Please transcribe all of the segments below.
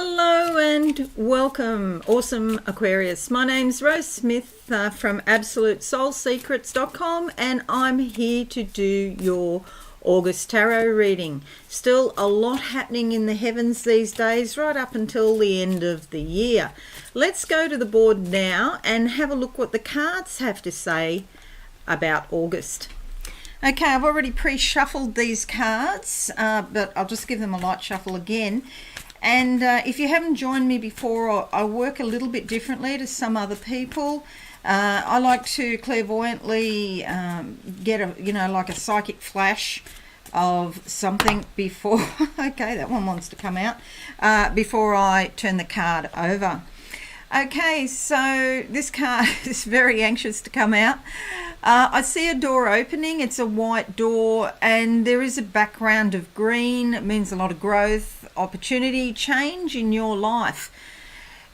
Hello and welcome, awesome Aquarius. My name's Rose Smith from absolutesoulsecrets.com, and I'm here to do your August Tarot reading. Still a lot happening in the heavens these days, right up until the end of the year. Let's go to the board now and have a look what the cards have to say about August. Okay, I've already pre-shuffled these cards, but I'll just give them a light shuffle again. And if you haven't joined me before, I work a little bit differently to some other people. I like to clairvoyantly get a, like a psychic flash of something before, okay, that one wants to come out, before I turn the card over. Okay, so this card is very anxious to come out. I see a door opening. It's a white door and there is a background of green. It means a lot of growth, opportunity, change in your life.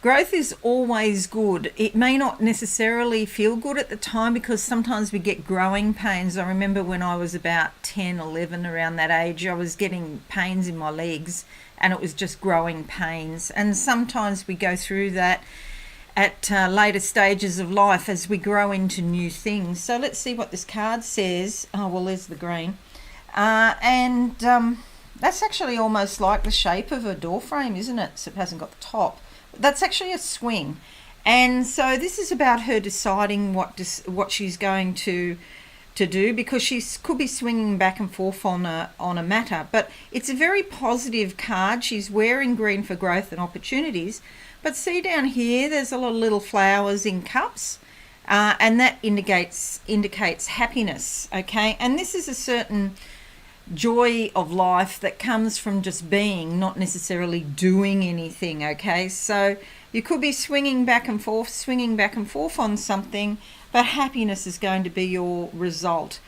Growth is always good. It may not necessarily feel good at the time because sometimes we get growing pains. I remember when I was about 10, 11, around that age, I was getting pains in my legs and it was just growing pains. And sometimes we go through that at later stages of life as we grow into new things. So let's see what this card says. Oh, well, there's the green. That's actually almost like the shape of a door frame, isn't it? So it hasn't got the top. That's actually a swing. And so this is about her deciding what she's going to do, because she could be swinging back and forth on a matter. But it's a very positive card. She's wearing green for growth and opportunities. But see down here, there's a lot of little flowers in cups, and that indicates happiness, okay? And this is a certain joy of life that comes from just being, not necessarily doing anything, okay? So you could be swinging back and forth on something, but happiness is going to be your result.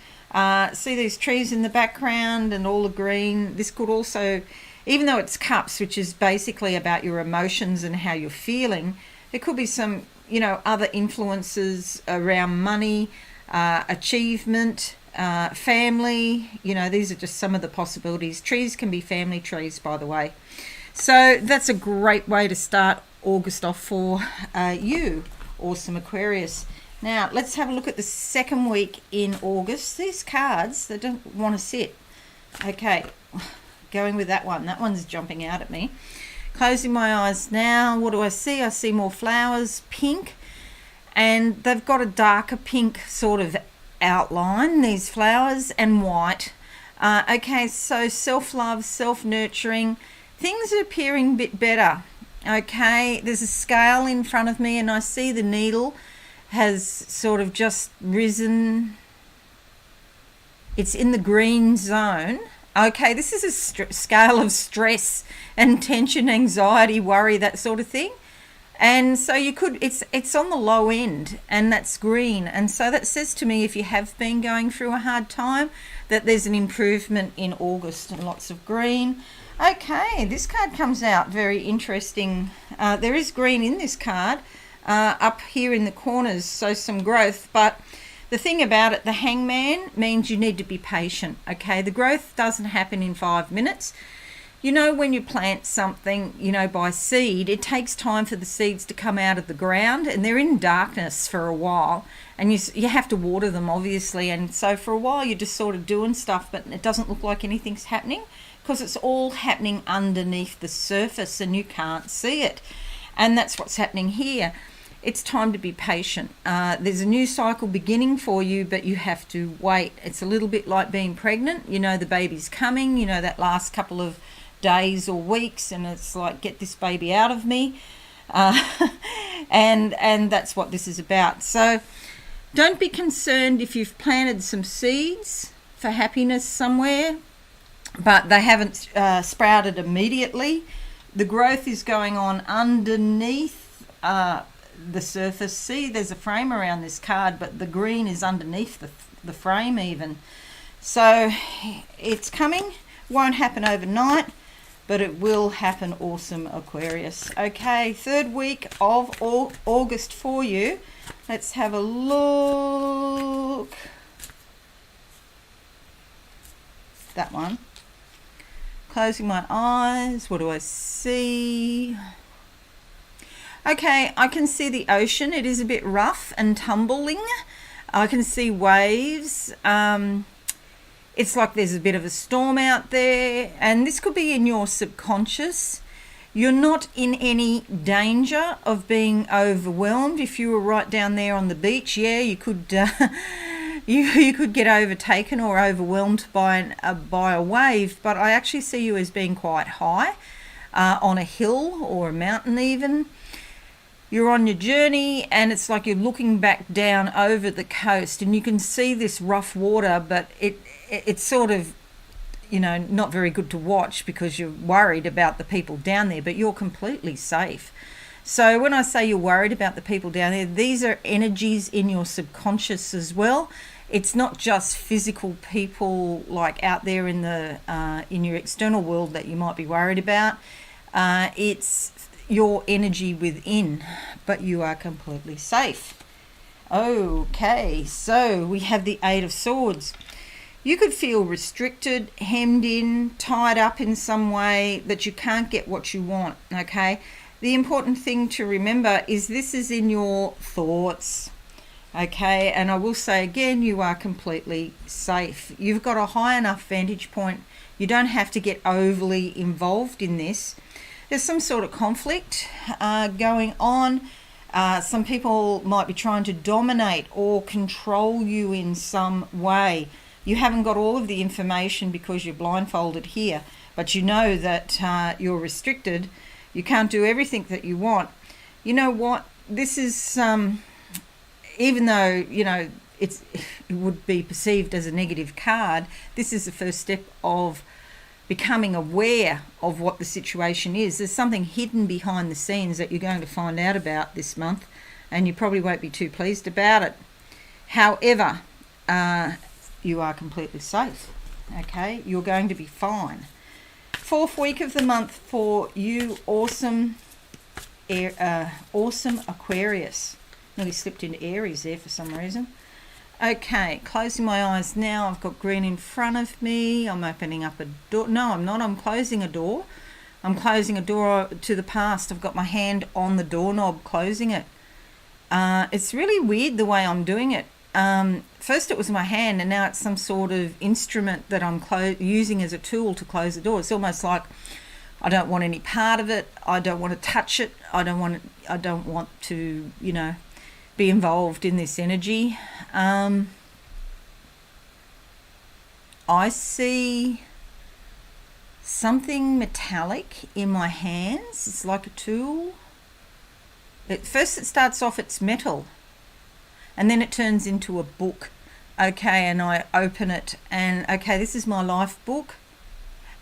See these trees in the background and all the green. This could also, even though it's cups, which is basically about your emotions and how you're feeling, there could be some, other influences around money, achievement, family. These are just some of the possibilities. Trees can be family trees, by the way. So that's a great way to start August off for you, awesome Aquarius. Now, let's have a look at the second week in August. These cards, they don't want to sit. Okay, going with that one. That one's jumping out at me. Closing my eyes now. What do I see? I see more flowers, pink, and they've got a darker pink sort of outline, these flowers, and white. Okay, so self-love, self-nurturing. Things are appearing a bit better. Okay, there's a scale in front of me and I see the needle has sort of just risen. It's in the green zone. Okay, this is a scale of stress and tension, anxiety, worry, that sort of thing. And so it's on the low end, and that's green. And so that says to me, if you have been going through a hard time, that there's an improvement in August, and lots of green. Okay, this card comes out very interesting. There is green in this card up here in the corners, so some growth. But the thing about it, the hangman means you need to be patient, okay? The growth doesn't happen in 5 minutes. When you plant something, by seed, it takes time for the seeds to come out of the ground, and they're in darkness for a while, and you have to water them, obviously. And so for a while you're just sort of doing stuff, but it doesn't look like anything's happening because it's all happening underneath the surface and you can't see it. And that's what's happening here. It's time to be patient. There's a new cycle beginning for you, but you have to wait. It's a little bit like being pregnant. The baby's coming, that last couple of days or weeks, and it's like, get this baby out of me. And that's what this is about. So don't be concerned if you've planted some seeds for happiness somewhere, but they haven't sprouted immediately. The growth is going on underneath the surface. See, there's a frame around this card, but the green is underneath the frame even. So it's coming. Won't happen overnight, but it will happen, awesome Aquarius. Okay, third week of August for you. Let's have a look. That one. Closing my eyes. What do I see? Okay, I can see the ocean. It is a bit rough and tumbling. I can see waves. It's like there's a bit of a storm out there, and this could be in your subconscious. You're not in any danger of being overwhelmed. If you were right down there on the beach, yeah, you could you could get overtaken or overwhelmed by a wave. But I actually see you as being quite high, on a hill or a mountain even. You're on your journey, and it's like you're looking back down over the coast, and you can see this rough water, but it's sort of, you know, not very good to watch because you're worried about the people down there, but you're completely safe. So when I say you're worried about the people down there, these are energies in your subconscious as well. It's not just physical people like out there in the in your external world that you might be worried about. It's your energy within, but you are completely safe. Okay, so we have the Eight of Swords. You could feel restricted, hemmed in, tied up in some way, that you can't get what you want, okay? The important thing to remember is this is in your thoughts, okay? And I will say again, you are completely safe. You've got a high enough vantage point. You don't have to get overly involved in this. There's some sort of conflict going on. Some people might be trying to dominate or control you in some way. You haven't got all of the information because you're blindfolded here, but you know that you're restricted. You can't do everything that you want. You know what? This is, even though, you know, it would be perceived as a negative card, this is the first step of becoming aware of what the situation is. There's something hidden behind the scenes that you're going to find out about this month, and you probably won't be too pleased about it. However, you are completely safe, okay? You're going to be fine. 4th week of the month for you, awesome Aquarius. Nearly slipped into Aries there for some reason. Okay, closing my eyes now. I've got green in front of me. I'm opening up a door. No, I'm not. I'm closing a door. I'm closing a door to the past. I've got my hand on the doorknob, closing it. It's really weird the way I'm doing it. First it was my hand, and now it's some sort of instrument that I'm using as a tool to close the door. It's almost like I don't want any part of it. I don't want to touch it. I don't want to, you know, be involved in this energy. I see something metallic in my hands. It's like a tool. First it starts off, it's metal, and then it turns into a book. Okay, and I open it, and okay, this is my life book,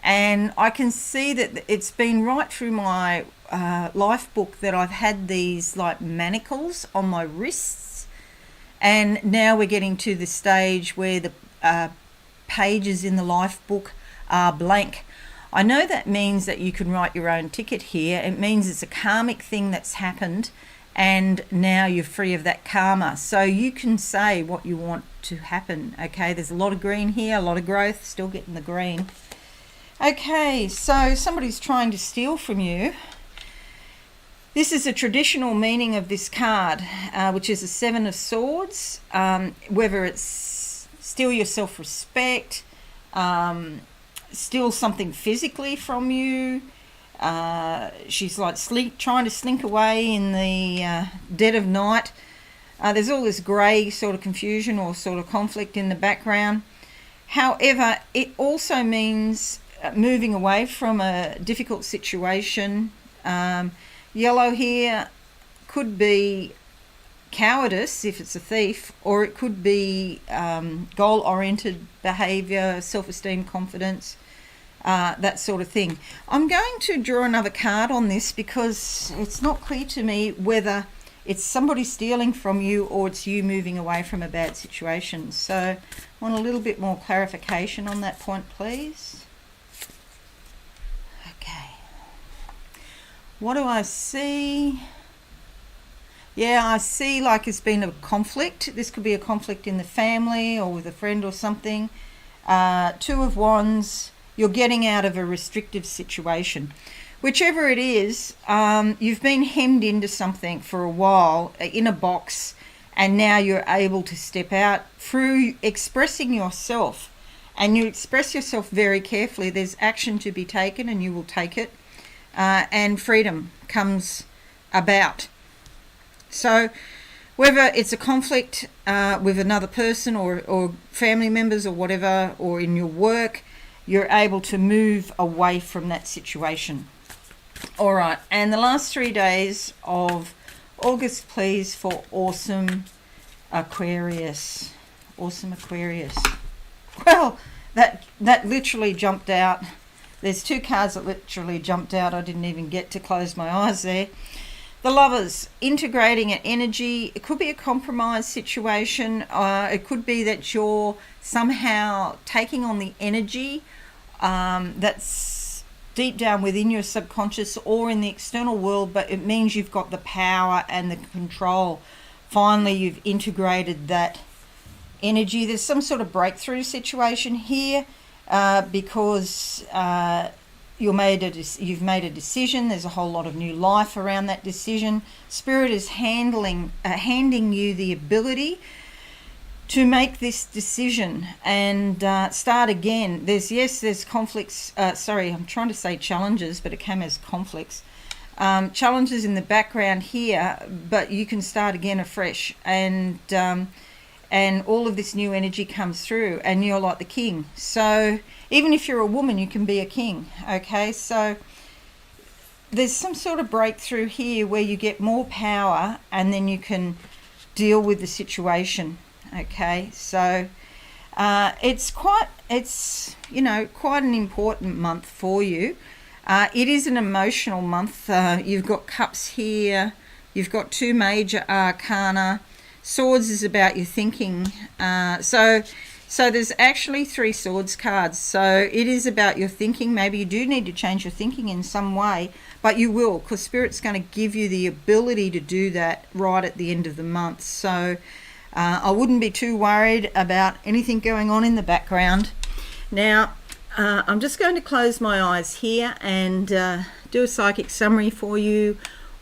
and I can see that it's been right through my life book that I've had these like manacles on my wrists, and now we're getting to the stage where the pages in the life book are blank. I know that means that you can write your own ticket here. It means it's a karmic thing that's happened, and now you're free of that karma. So you can say what you want to happen. Okay, there's a lot of green here, a lot of growth, still getting the green. Okay, so somebody's trying to steal from you. This is a traditional meaning of this card, which is a 7 of Swords. Whether it's steal your self-respect, steal something physically from you. She's like trying to slink away in the dead of night. There's all this grey sort of confusion or sort of conflict in the background. However, it also means moving away from a difficult situation. Yellow here could be cowardice if it's a thief, or it could be goal-oriented behaviour, self-esteem, confidence, that sort of thing. I'm going to draw another card on this because it's not clear to me whether it's somebody stealing from you or it's you moving away from a bad situation. So I want a little bit more clarification on that point, please. Okay. What do I see? Yeah, I see like it's been a conflict. This could be a conflict in the family or with a friend or something. 2 of Wands. you're getting out of a restrictive situation. Whichever it is, you've been hemmed into something for a while, in a box, and now you're able to step out through expressing yourself. And you express yourself very carefully. There's action to be taken, and you will take it. And freedom comes about. So whether it's a conflict with another person or family members or whatever, or in your work, you're able to move away from that situation. All right, and the last 3 days of August, please, for awesome Aquarius. Awesome Aquarius. Well, that literally jumped out. There's 2 cards that literally jumped out. I didn't even get to close my eyes there. The Lovers, integrating an energy. It could be a compromise situation. It could be that you're somehow taking on the energy that's deep down within your subconscious or in the external world, but it means you've got the power and the control. Finally, you've integrated that energy. There's some sort of breakthrough situation here. Because you've made a decision. There's a whole lot of new life around that decision. Spirit is handing you the ability to make this decision and start again. There's conflicts. I'm trying to say challenges, but it came as conflicts. Challenges in the background here, but you can start again afresh. And all of this new energy comes through, and you're like the king. So even if you're a woman, you can be a king. Okay, so there's some sort of breakthrough here where you get more power, and then you can deal with the situation. Okay, so it's quite an important month for you. It is an emotional month. You've got cups here. You've got 2 major arcana. Swords is about your thinking. So there's actually 3 swords cards. So it is about your thinking. Maybe you do need to change your thinking in some way, but you will, because Spirit's going to give you the ability to do that right at the end of the month. So I wouldn't be too worried about anything going on in the background. Now, I'm just going to close my eyes here and do a psychic summary for you.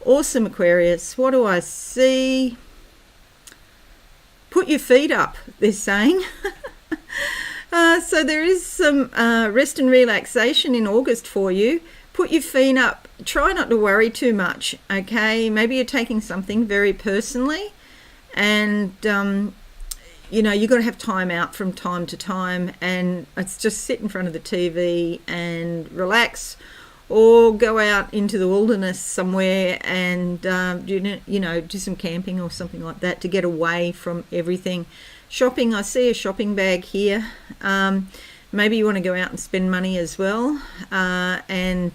Awesome Aquarius. What do I see? Put your feet up, they're saying. So there is some rest and relaxation in August for you. Put your feet up. Try not to worry too much, okay? Maybe you're taking something very personally, and you've got to have time out from time to time, and it's just sit in front of the TV and relax, or go out into the wilderness somewhere and do some camping or something like that to get away from everything. Shopping, I see a shopping bag here. Maybe you want to go out and spend money as well, and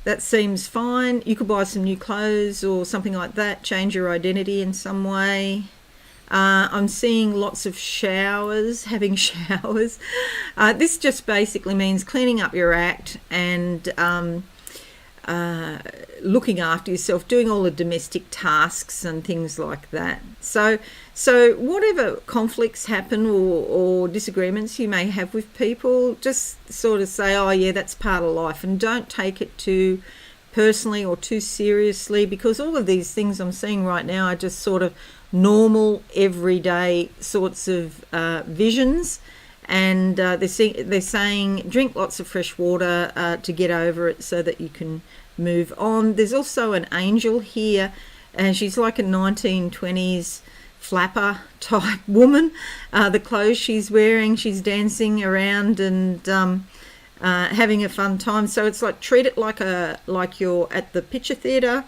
that seems fine. You could buy some new clothes or something like that, change your identity in some way. I'm seeing lots of showers, having showers. This just basically means cleaning up your act and looking after yourself, doing all the domestic tasks and things like that. So whatever conflicts happen or disagreements you may have with people, just sort of say, oh yeah, that's part of life, and don't take it too personally or too seriously, because all of these things I'm seeing right now are just sort of normal, everyday sorts of visions, and they're saying drink lots of fresh water to get over it so that you can move on. There's also an angel here, and she's like a 1920s flapper type woman. The clothes she's wearing, she's dancing around and having a fun time. So it's like, treat it like you're at the picture theatre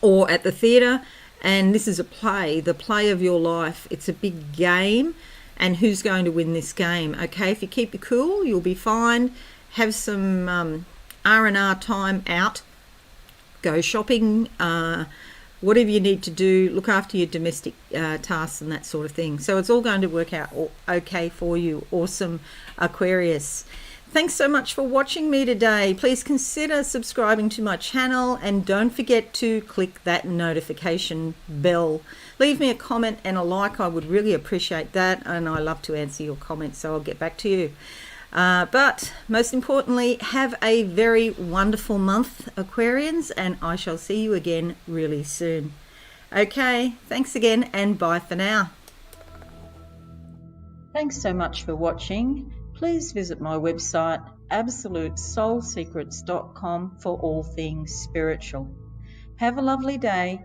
or at the theatre, and this is a play, the play of your life. It's a big game, and who's going to win this game? Okay, if you keep it cool, you'll be fine. Have some R&R time out, go shopping, whatever you need to do, look after your domestic tasks and that sort of thing. So it's all going to work out okay for you. Awesome Aquarius. Thanks so much for watching me today. Please consider subscribing to my channel, and don't forget to click that notification bell. Leave me a comment and a like. I would really appreciate that, and I love to answer your comments, so I'll get back to you. But most importantly, have a very wonderful month, Aquarians, and I shall see you again really soon. Okay, thanks again, and bye for now. Thanks so much for watching. Please visit my website absolutesoulsecrets.com for all things spiritual. Have a lovely day.